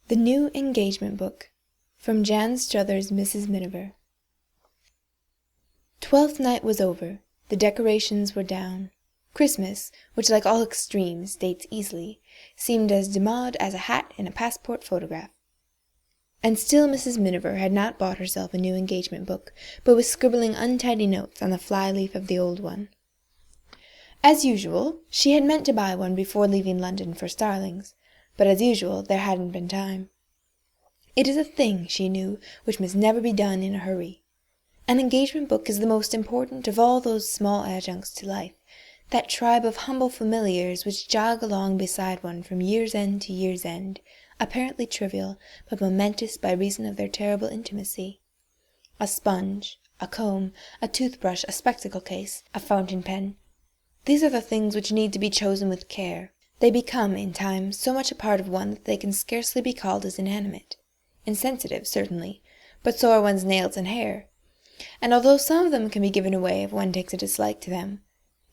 The New Engagement Book from Jan Struther's Mrs. Miniver. 12th night was over. The decorations were down. Christmas, which like all extremes dates easily, seemed as demode as a hat in a passport photograph. And still Mrs. Miniver had not bought herself a new engagement book, but was scribbling untidy notes on the fly-leaf of the old one. As usual, she had meant to buy one before leaving London for Starlings, but as usual there hadn't been time. It is a thing, she knew, which must never be done in a hurry. An engagement book is the most important of all those small adjuncts to life, that tribe of humble familiars which jog along beside one from year's end to year's end, apparently trivial, but momentous by reason of their terrible intimacy. A sponge, a comb, a toothbrush, a spectacle case, a fountain pen. These are the things which need to be chosen with care. They become, in time, so much a part of one that they can scarcely be called as inanimate. Insensitive, certainly, but so are one's nails and hair. And although some of them can be given away if one takes a dislike to them,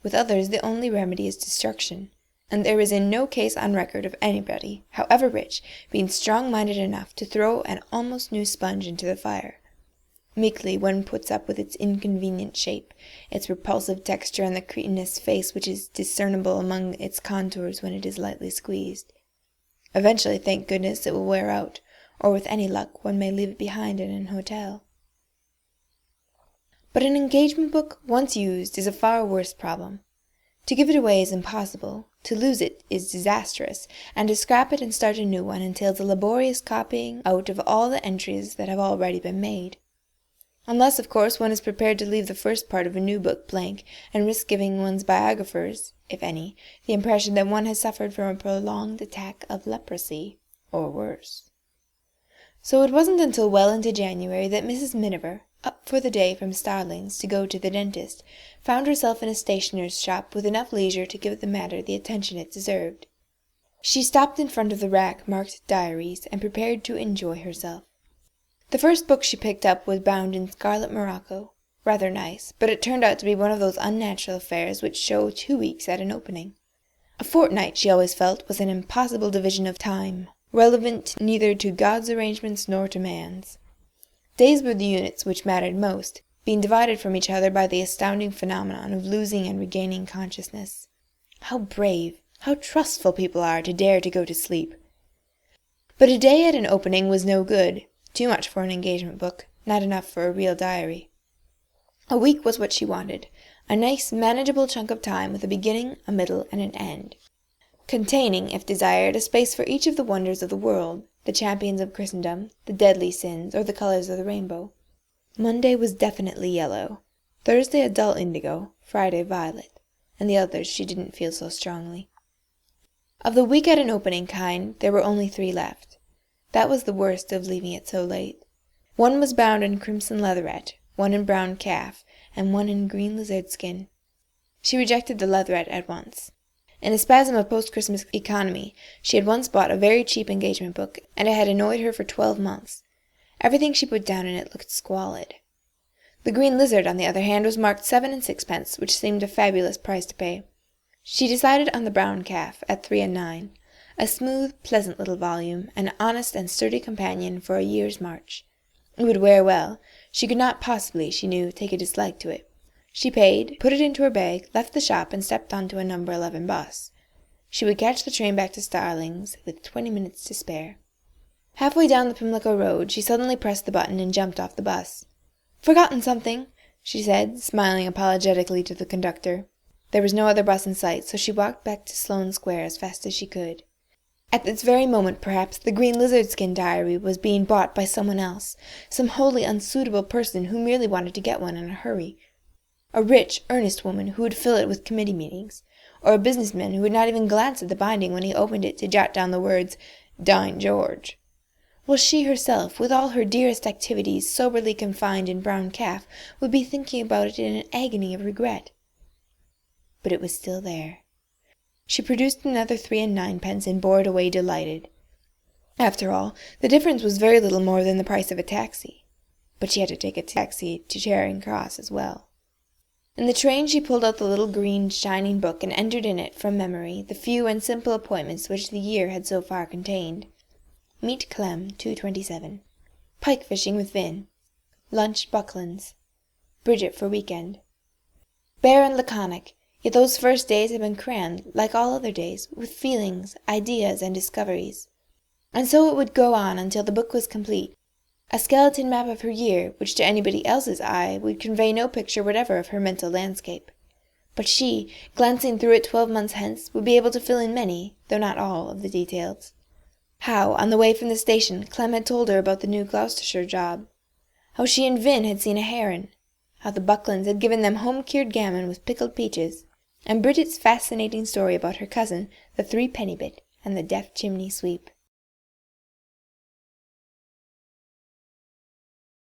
with others the only remedy is destruction, and there is in no case on record of anybody, however rich, being strong-minded enough to throw an almost new sponge into the fire. Meekly one puts up with its inconvenient shape, its repulsive texture, and the cretinous face which is discernible among its contours when it is lightly squeezed. Eventually, thank goodness, it will wear out, or with any luck one may leave it behind in an hotel. But an engagement book, once used, is a far worse problem. To give it away is impossible, to lose it is disastrous, and to scrap it and start a new one entails a laborious copying out of all the entries that have already been made. Unless, of course, one is prepared to leave the first part of a new book blank and risk giving one's biographers, if any, the impression that one has suffered from a prolonged attack of leprosy, or worse. So it wasn't until well into January that Mrs. Miniver, up for the day from Starlings to go to the dentist, found herself in a stationer's shop with enough leisure to give the matter the attention it deserved. She stopped in front of the rack marked Diaries and prepared to enjoy herself. The first book she picked up was bound in scarlet morocco, rather nice, but it turned out to be one of those unnatural affairs which show 2 weeks at an opening. A fortnight, she always felt, was an impossible division of time, relevant neither to God's arrangements nor to man's. Days were the units which mattered most, being divided from each other by the astounding phenomenon of losing and regaining consciousness. How brave, how trustful people are to dare to go to sleep! But a day at an opening was no good. Too much for an engagement book, not enough for a real diary. A week was what she wanted, a nice, manageable chunk of time with a beginning, a middle, and an end, containing, if desired, a space for each of the wonders of the world, the champions of Christendom, the deadly sins, or the colors of the rainbow. Monday was definitely yellow, Thursday a dull indigo, Friday violet, and the others she didn't feel so strongly. Of the week at an opening kind, there were only 3 left. That was the worst of leaving it so late. One was bound in crimson leatherette, one in brown calf, and one in green lizard skin. She rejected the leatherette at once. In a spasm of post-Christmas economy, she had once bought a very cheap engagement book, and it had annoyed her for 12 months. Everything she put down in it looked squalid. The green lizard, on the other hand, was marked 7 and 6pence, which seemed a fabulous price to pay. She decided on the brown calf, at 3 and 9. A smooth, pleasant little volume, an honest and sturdy companion for a year's march. It would wear well. She could not possibly, she knew, take a dislike to it. She paid, put it into her bag, left the shop, and stepped on to a number 11 bus. She would catch the train back to Starlings with 20 minutes to spare. Halfway down the Pimlico Road, she suddenly pressed the button and jumped off the bus. "Forgotten something," she said, smiling apologetically to the conductor. There was no other bus in sight, so she walked back to Sloane Square as fast as she could. At this very moment, perhaps, the green lizard-skin diary was being bought by someone else, some wholly unsuitable person who merely wanted to get one in a hurry. A rich, earnest woman who would fill it with committee meetings, or a businessman who would not even glance at the binding when he opened it to jot down the words, "Dine George." While she herself, with all her dearest activities soberly confined in brown calf, would be thinking about it in an agony of regret. But it was still there. She produced another 3 and 9pence and bore it away delighted. After all, the difference was very little more than the price of a taxi. But she had to take a taxi to Charing Cross as well. In the train she pulled out the little green, shining book and entered in it, from memory, the few and simple appointments which the year had so far contained. Meet Clem, 2:27. Pike fishing with Vin. Lunch Bucklands. Bridget for weekend. Bare and laconic, yet those first days had been crammed, like all other days, with feelings, ideas, and discoveries. And so it would go on until the book was complete, a skeleton map of her year, which to anybody else's eye would convey no picture whatever of her mental landscape. But she, glancing through it 12 months hence, would be able to fill in many, though not all, of the details. How, on the way from the station, Clem had told her about the new Gloucestershire job. How she and Vin had seen a heron. How the Bucklands had given them home-cured gammon with pickled peaches. And Bridget's fascinating story about her cousin, the 3-penny bit, and the deaf chimney sweep.